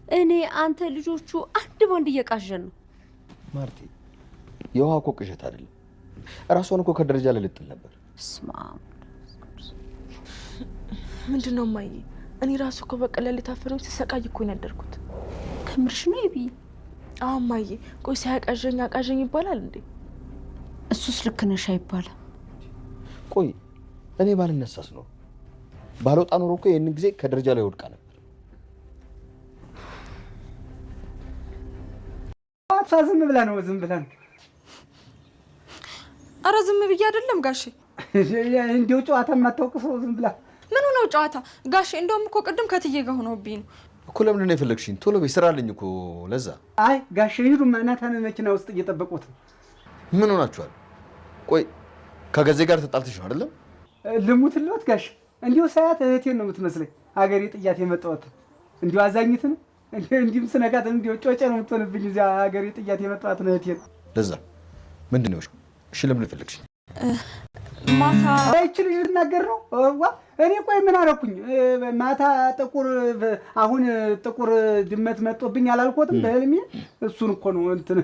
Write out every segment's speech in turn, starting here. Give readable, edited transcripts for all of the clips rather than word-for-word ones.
እኔ አንተ ልጆቹ አንድ ባንድ እየቃዠን ነው። ማርቲ የውሃ እኮ ቅዠት አይደለም። ራሷን እኮ ከደረጃ ላይ ልጥል ነበር። ስማ ምንድነው ማይ? እኔ ራሱ እኮ በቀለል ታፈሩኝ ሲሰቃይ እኮ ያደርኩት። ከምርሽ ነው ይቢ? አዎ ማይ። ቆይ ሳያቃዠኝ አቃዠኝ ይባላል እንዴ? እሱስ ልክ ነሽ አይባልም። ቆይ እኔ ባልነሳስ ነው ባልወጣ ኖሮ እኮ ይሄን ጊዜ ከደረጃ ላይ ወድቃ ነበር። ዝም ብላ ነው ዝም ብላ ነው። አረ ዝም ብዬ አይደለም ጋሼ። እንዴው ጨዋታ የማታውቅ ሰው ዝም ብላ ምን ነው ጨዋታ ጋሼ? እንደውም እኮ ቅድም ከትዬ ጋር ሆኖብኝ ነው እኮ። ለምን ነው የፈለግሽኝ? ቶሎ በይ ስራ አለኝ እኮ ለዛ። አይ ጋሼ ሂዱ፣ ናታን መኪና ውስጥ እየጠበቁት። ምን ሆናችኋል? ቆይ ከገዜ ጋር ተጣልተሽ ነው አይደለም? ልሙትልዎት ጋሼ፣ እንዲሁ ሳያት እህቴን ነው የምትመስለኝ። ሀገሬ ጥያት የመጣሁት እንዲሁ አዛኝትን እንዲህም ስነካት እንዲሁ ጮጬ ነው የምትሆንብኝ። እዚያ ሀገሬ ጥያት የመጣሁት ነው እህቴን። ለዛ ምንድን ነው? እሺ ለምን ፈለግሽኝ? ማታ አይችል ይናገር ነው ዋ። እኔ ቆይ ምን አደረኩኝ? ማታ አሁን ጥቁር ድመት መጥቶብኝ አላልኩትም በህልሜ? እሱን እኮ ነው እንትን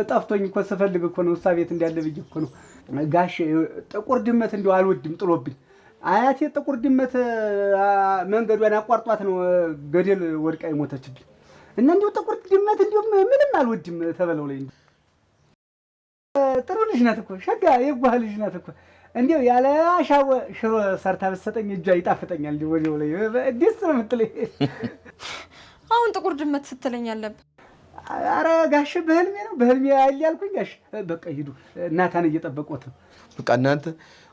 ጠፍቶኝ እኮ ስፈልግ እኮ ነው እሷ ቤት እንዳለ ብዬ እኮ ነው ጋሼ። ጥቁር ድመት እንዲሁ አልወድም ጥሎብኝ። አያቴ ጥቁር ድመት መንገዷን አቋርጧት ነው ገደል ወድቃ የሞተችብኝ። እና እንዲሁ ጥቁር ድመት እንዲሁ ምንም አልወድም ተበለው ላይ ጥሩ ልጅ ናት እኮ ሸጋ የጓህ ልጅ ናት እኮ። እንዲሁ ያለ አሻወ ሽሮ ሰርታ ብትሰጠኝ እጇ ይጣፍጠኛል። እንዲሁ ወዲያው ላይ ደስ ነው የምትለኝ። አሁን ጥቁር ድመት ስትለኝ አለብህ። አረ ጋሽ በህልሜ ነው በህልሜ አይል ያልኩኝ ጋሽ። በቃ ሂዱ እናታን እየጠበቁት ነው። በቃ እናንተ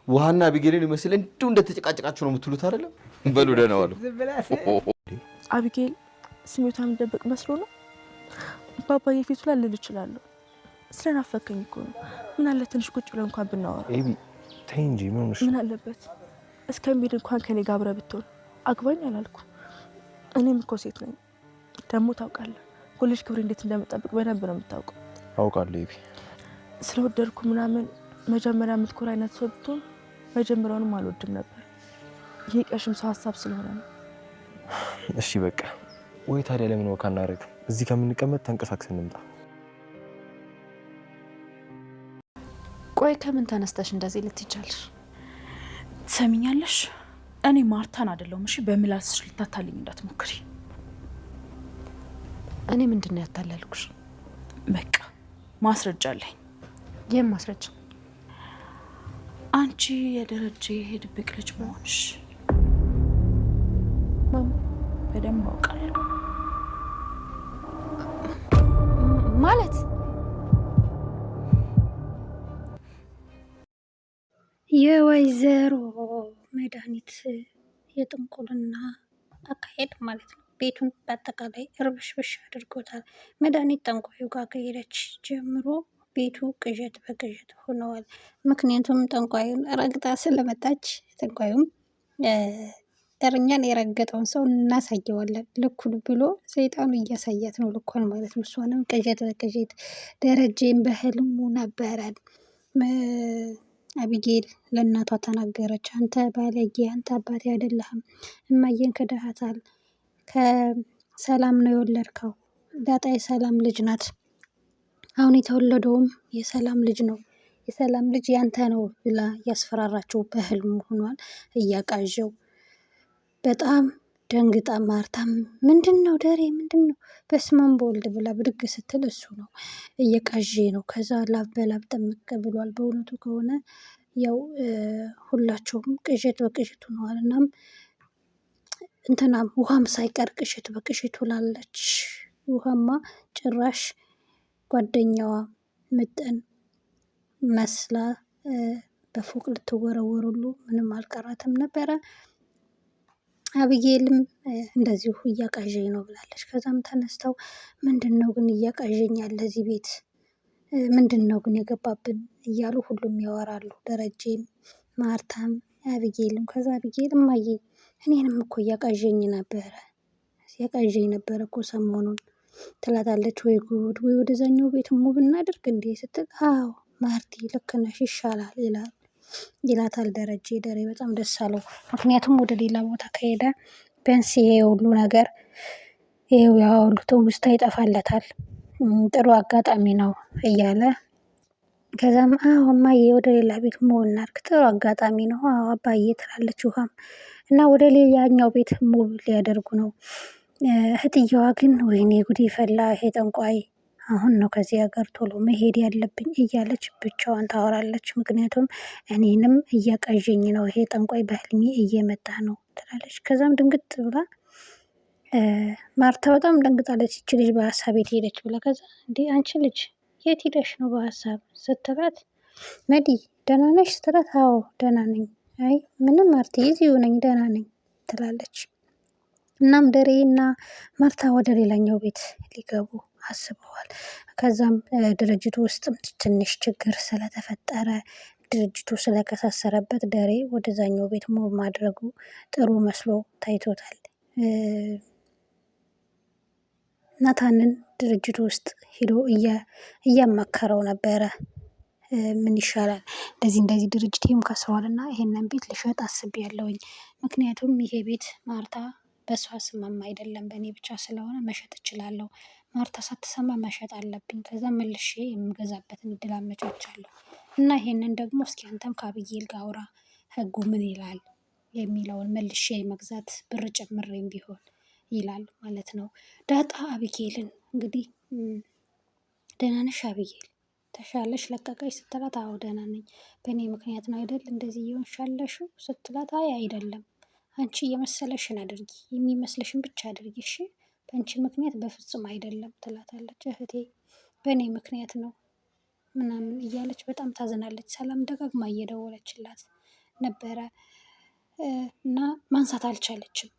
ውሃና አቢጌልን ይመስል እንዲሁ እንደተጨቃጨቃችሁ ነው የምትሉት አይደለም? በሉ ደህና ዋሉ። አቢጌል ስሜቷን ደብቅ መስሎ ነው ባባዬ ፊቱ ላይ ልል እችላለሁ። ስለናፈከኝ እኮ ነው። ምን አለ ትንሽ ቁጭ ብለን እንኳን ብናወራ። ኤቢ ተይ እንጂ ምን አለበት እስከሚሄድ እንኳን ከኔ ጋር አብረህ ብትሆን። አግባኝ አላልኩ። እኔም እኮ ሴት ነኝ ደግሞ ታውቃለህ። ሁልሽ ክብሬ እንዴት እንደምጠብቅ በደንብ ነው የምታውቀው። አውቃለሁ ኤቢ። ስለወደድኩ ምናምን መጀመሪያ የምትኮራ አይነት ሰው ብትሆን መጀመሪያውንም አልወድም ነበር። ይሄ ቀሽም ሰው ሀሳብ ስለሆነ ነው። እሺ በቃ ወይ ታዲያ ለምን ወካ እናደርግ? እዚህ ከምንቀመጥ ተንቀሳቅሰን እንምጣ። ቆይ ከምን ተነስተሽ እንደዚህ ልትይቻለሽ? ትሰሚኛለሽ? እኔ ማርታን አይደለሁም። እሺ በምላስሽ ልታታልኝ እንዳትሞክሪ። እኔ ምንድነው ያታለልኩሽ? በቃ ማስረጃ አለኝ። የምን ማስረጃ? አንቺ የደረጀ የድብቅ ልጅ መሆንሽ በደንብ አውቃለሁ። ማለት የወይዘሮ መድኃኒት የጥንቁልና አካሄድ ማለት ነው። ቤቱን በአጠቃላይ እርብሽብሽ አድርጎታል። መድኃኒት ጠንቋዩ ጋር ከሄደች ጀምሮ ቤቱ ቅዠት በቅዠት ሆነዋል። ምክንያቱም ጠንቋዩን ረግጣ ስለመጣች ጠንቋዩም እኛን የረገጠውን ሰው እናሳየዋለን ልኩን ብሎ ሰይጣኑ እያሳያት ነው ልኳን ማለት ነው። እሷንም ቅዠት በቅዠት ደረጀን በህልሙ ነበረን። አቢጌል ለእናቷ ተናገረች። አንተ ባለጌ፣ አንተ አባቴ አይደለህም፣ እማዬን ክደሃታል። ከሰላም ነው የወለድከው። ዳጣ የሰላም ልጅ ናት። አሁን የተወለደውም የሰላም ልጅ ነው። የሰላም ልጅ ያንተ ነው ብላ ያስፈራራቸው በህልሙ ሆኗል እያቃዠው። በጣም ደንግጣ ማርታም ምንድን ነው ደሬ ምንድን ነው በስመ አብ ወወልድ ብላ ብድግ ስትል እሱ ነው እየቃዠ ነው። ከዛ ላብ በላብ ጠምቅ ብሏል። በእውነቱ ከሆነ ያው ሁላቸውም ቅዠት በቅዠት ሆነዋል። እናም እንትናም ውሃም ሳይቀር ቅዠት በቅዠት ሆናለች። ውሃማ ጭራሽ ጓደኛዋ ምጥን መስላ በፎቅ ልትወረወር ሁሉ ምንም አልቀራትም ነበረ። አቢጌልም እንደዚሁ እያቃዠኝ ነው ብላለች። ከዛም ተነስተው ምንድን ነው ግን እያቃዠኝ ያለ እዚህ ቤት ምንድን ነው ግን የገባብን እያሉ ሁሉም ያወራሉ። ደረጀም፣ ማርታም፣ አቢጌልም። ከዛ አቢጌል እማዬ እኔንም እኮ እያቃዠኝ ነበረ እኮ ሰሞኑን ትላታለች። ወይ ጉድ! ወይ ወደዛኛው ቤት ሙቭ እናድርግ እንዴ ስትል አዎ ማርቲ ልክ ነሽ ይሻላል ይላታል ደረጀ። ደሬ በጣም ደስ አለው። ምክንያቱም ወደ ሌላ ቦታ ከሄደ ቢያንስ ይሄ ሁሉ ነገር ይኸው ያው ሁሉ ትውስታ ይጠፋለታል። ጥሩ አጋጣሚ ነው እያለ ከዛም አዎ እማዬ ወደ ሌላ ቤት ሙቭ እናድርግ፣ ጥሩ አጋጣሚ ነው አዎ አባዬ ትላለች ውሃም። እና ወደ ሌላኛው ቤት ሙቭ ሊያደርጉ ነው። እህትየዋ ግን ወይኔ ጉዴ ፈላ፣ ይሄ ጠንቋይ አሁን ነው ከዚህ ሀገር ቶሎ መሄድ ያለብኝ እያለች ብቻዋን ታወራለች። ምክንያቱም እኔንም እያቃዠኝ ነው ይሄ ጠንቋይ በህልሜ እየመጣ ነው ትላለች። ከዛም ድንግጥ ብላ ማርታ በጣም ደንግጣለች። ይቺ ልጅ በሀሳብ የት ሄደች ብላ ከዛ እንዴ አንቺ ልጅ የት ሄደሽ ነው በሀሳብ ስትላት፣ መዲ ደህና ነሽ ስትላት፣ አዎ ደህና ነኝ፣ አይ ምንም ማርቴ እዚሁ ነኝ ደህና ነኝ ትላለች። እናም ደሬ እና ማርታ ወደ ሌላኛው ቤት ሊገቡ አስበዋል። ከዛም ድርጅቱ ውስጥም ትንሽ ችግር ስለተፈጠረ ድርጅቱ ስለከሳሰረበት ደሬ ወደዛኛው ቤት ሙቭ ማድረጉ ጥሩ መስሎ ታይቶታል። ናታንን ድርጅቱ ውስጥ ሄዶ እያማከረው ነበረ። ምን ይሻላል እንደዚህ ድርጅቴም ከስሯል እና ይሄንን ቤት ልሸጥ አስቤያለሁኝ። ምክንያቱም ይሄ ቤት ማርታ በሷ ስምም አይደለም በእኔ ብቻ ስለሆነ መሸጥ እችላለሁ። ማርታ ሳትሰማ መሸጥ አለብኝ። ከዛ መልሼ የምገዛበትን እድል አመቻቻለሁ። እና ይሄንን ደግሞ እስኪ አንተም ከአብዬል ጋር አውራ፣ ህጉ ምን ይላል የሚለውን መልሼ መግዛት ብር ጨምሬም ቢሆን ይላል ማለት ነው። ዳጣ አቢጌልን እንግዲህ ደህና ነሽ አቢጌል ተሻለሽ ለቀቀሽ ስትላት፣ አዎ ደህና ነኝ፣ በእኔ ምክንያት ነው አይደል እንደዚህ እየሆንሽ ያለሽው ስትላት፣ አይ አይደለም አንቺ የመሰለሽን አድርጊ፣ የሚመስልሽን ብቻ አድርጊ እሺ፣ በአንቺ ምክንያት በፍጹም አይደለም ትላታለች። እህቴ በእኔ ምክንያት ነው ምናምን እያለች በጣም ታዝናለች። ሰላም ደጋግማ እየደወለችላት ነበረ እና ማንሳት አልቻለችም።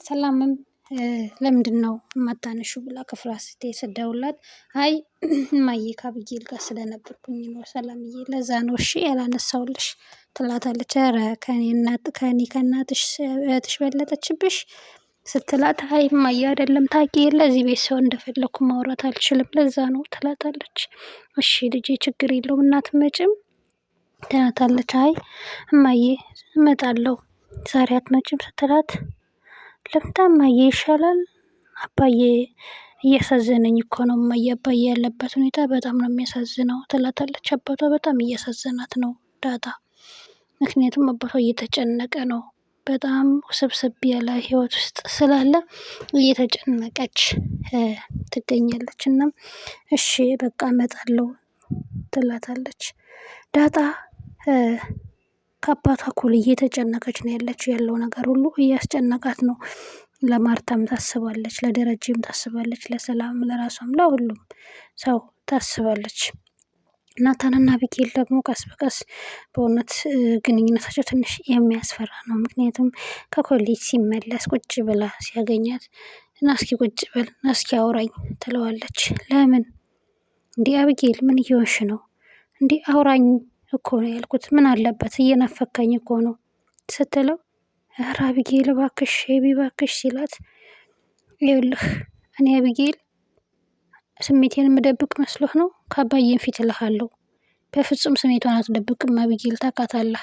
ሰላምም ለምንድን ነው የማታነሹ ብላ ክፍሏ ስትሄድ ስደውልላት፣ አይ እማዬ ከአቢጌል ጋር ስለነበርኩኝ ነው ሰላምዬ፣ ለዛ ነው እሺ ያላነሳውልሽ ትላታለች። ኧረ ከኔ ከእናትሽ እህትሽ በለጠችብሽ ስትላት፣ አይ እማዬ አይደለም ታውቂ የለ እዚህ ቤት ሰው እንደፈለኩ ማውራት አልችልም ለዛ ነው ትላታለች። እሺ ልጄ ችግር የለውም እናት መጭም ትላታለች። አይ እማዬ እመጣለሁ ዛሬ አትመጭም ስትላት፣ ልምጣ እማዬ ይሻላል አባዬ እያሳዘነኝ እኮ ነው እማዬ፣ አባዬ ያለበት ሁኔታ በጣም ነው የሚያሳዝነው ትላታለች። አባቷ በጣም እያሳዘናት ነው ዳጣ፣ ምክንያቱም አባቷ እየተጨነቀ ነው። በጣም ውስብስብ ያለ ህይወት ውስጥ ስላለ እየተጨነቀች ትገኛለች። እና እሺ በቃ እመጣለሁ ትላታለች። ዳጣ ከአባቷ እኩል እየተጨነቀች ነው ያለችው። ያለው ነገር ሁሉ እያስጨነቃት ነው። ለማርታም ታስባለች፣ ለደረጀም ታስባለች፣ ለሰላም ለራሷም ለሁሉም ሰው ታስባለች። ናታንና አቢጌል ደግሞ ቀስ በቀስ በእውነት ግንኙነታቸው ትንሽ የሚያስፈራ ነው። ምክንያቱም ከኮሌጅ ሲመለስ ቁጭ ብላ ሲያገኛት እና እስኪ ቁጭ በል እና እስኪ አውራኝ ትለዋለች። ለምን እንዲህ አቢጌል ምን እየሆንሽ ነው? እንዲህ አውራኝ እኮ ነው ያልኩት፣ ምን አለበት እየናፈካኝ እኮ ነው ስትለው፣ ኧረ አቢጌል እባክሽ ሄቢ እባክሽ ሲላት፣ ይኸውልህ እኔ አቢጌል ስሜቴን የምደብቅ መስሎህ ነው? ከአባዬን ፊት እልሃለሁ፣ በፍጹም ስሜቷን አትደብቅም አቢጌል ታውቃታለህ።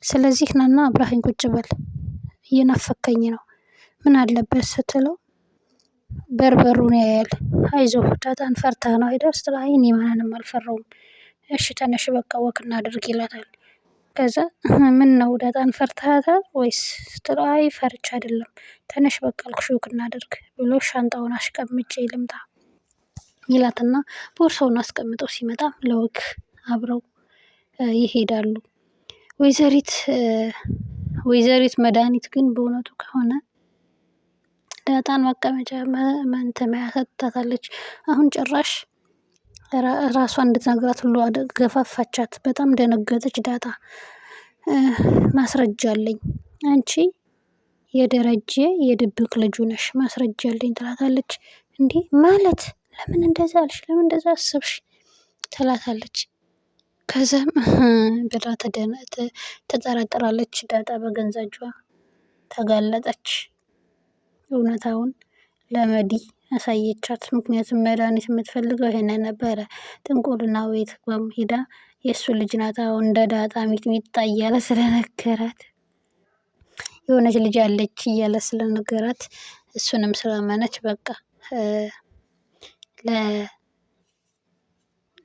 ስለዚህ ናና አብረኸኝ ቁጭ በል እየናፈከኝ ነው፣ ምን አለበት ስትለው፣ በርበሩን ያያል። አይዞህ ዳጣን ፈርተህ ነው አይደል ስትለው፣ አይ እኔ ማንንም አልፈራውም፣ እሺ ተነሽ በቃ ወክ እናድርግ ይላታል። ከዛ ምን ነው ዳጣን ፈርተሃታል ወይስ ስትለው፣ አይ ፈርቻ አይደለም፣ ተነሽ በቃ አልኩሽ ወክ እናድርግ ብሎ ሻንጣውን አስቀምጬ ልምጣ ይላትና ቦርሳውን አስቀምጠው ሲመጣ ለወግ አብረው ይሄዳሉ። ወይዘሪት መድኃኒት ግን በእውነቱ ከሆነ ዳጣን መቀመጫ መንተሚያ ሰጥታታለች። አሁን ጭራሽ ራሷ እንድትነግራት ሁሉ ገፋፋቻት። በጣም ደነገጠች ዳጣ። ማስረጃ አለኝ፣ አንቺ የደረጀ የድብቅ ልጁ ነሽ፣ ማስረጃ አለኝ ትላታለች። እንዲህ ማለት ለምን እንደዛ አልሽ? ለምን እንደዛ አሰብሽ? ትላታለች። ከዛም ብላ ተጠራጠራለች። ዳጣ በገዛ እጇ ተጋለጠች። እውነታውን ለመዲ አሳየቻት። ምክንያቱም መድኃኒት የምትፈልገው ይሄንን ነበረ። ጥንቁልና ቤት ሄዳ የእሱ ልጅ ናት አሁን እንደ ዳጣ ሚጥሚጣ እያለ ስለነገራት የሆነች ልጅ አለች እያለ ስለነገራት እሱንም ስላመነች በቃ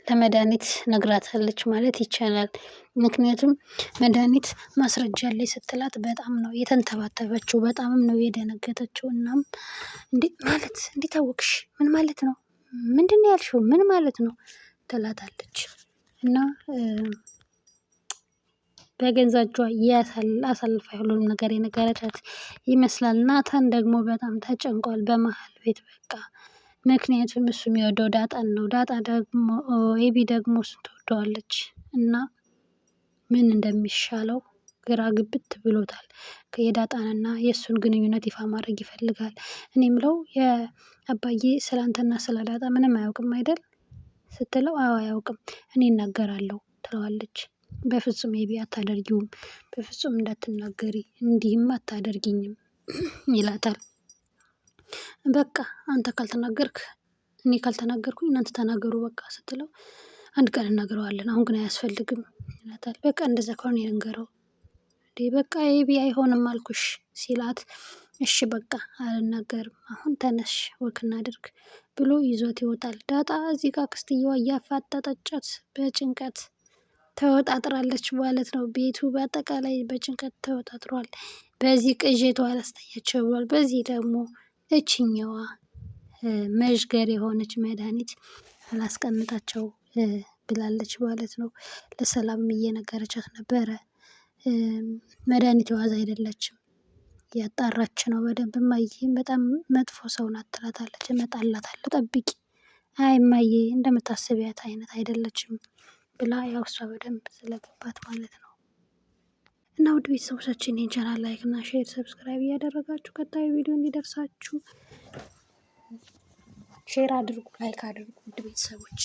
ለመድኃኒት ነግራታለች ማለት ይቻላል። ምክንያቱም መድኃኒት ማስረጃ ላይ ስትላት በጣም ነው የተንተባተበችው፣ በጣምም ነው የደነገጠችው። እናም እንዴት አወቅሽ? ምን ማለት ነው? ምንድን ነው ያልሽው? ምን ማለት ነው ትላታለች። እና በገዛ እጇ አሳልፋ ሁሉንም ነገር የነገረቻት ይመስላል። ናታን ደግሞ በጣም ተጨንቋል በመሀል ቤት በቃ። ምክንያቱም እሱ የሚወደው ዳጣን ነው። ዳጣ ደግሞ ኤቢ ደግሞ እሱን ትወደዋለች እና ምን እንደሚሻለው ግራ ግብት ብሎታል። የዳጣንና የእሱን ግንኙነት ይፋ ማድረግ ይፈልጋል። እኔ ምለው የአባዬ ስላንተና ስለ ዳጣ ምንም አያውቅም አይደል ስትለው፣ አዎ አያውቅም፣ እኔ እናገራለሁ ትለዋለች። በፍጹም ኤቢ አታደርጊውም፣ በፍጹም እንዳትናገሪ፣ እንዲህም አታደርጊኝም ይላታል። በቃ አንተ ካልተናገርክ እኔ ካልተናገርኩኝ እናንተ ተናገሩ በቃ ስትለው፣ አንድ ቀን እናገረዋለን፣ አሁን ግን አያስፈልግም ይላታል። በቃ እንደዛ ከሆነ የነገረው በቃ ኤቢ አይሆንም አልኩሽ ሲላት፣ እሺ በቃ አልናገርም፣ አሁን ተነሽ ወክ እናድርግ ብሎ ይዞት ይወጣል። ዳጣ እዚህ ጋር አክስትየዋ እያፋጠጠቻት በጭንቀት ተወጣጥራለች ማለት ነው። ቤቱ በአጠቃላይ በጭንቀት ተወጣጥሯል። በዚህ ቅዠቷ አላስተኛቸው ብሏል። በዚህ ደግሞ እችኛዋ መዥገር የሆነች መድኃኒት አላስቀምጣቸው ብላለች ማለት ነው። ለሰላም እየነገረቻት ነበረ። መድኃኒት የዋዛ አይደለችም፣ ያጣራች ነው በደንብ። እማዬ በጣም መጥፎ ሰው ናት ትላታለች። እመጣላታለሁ ጠብቂ። አይ እማዬ እንደምታስቢያት አይነት አይደለችም ብላ ያው እሷ በደንብ ስለገባት ማለት ነው። እና ውድ ቤተሰቦቻችን ይህን ቻናል ላይክ እና ሼር ሰብስክራይብ እያደረጋችሁ ቀጣዩ ቪዲዮ እንዲደርሳችሁ ሼር አድርጉ፣ ላይክ አድርጉ ውድ ቤተሰቦች።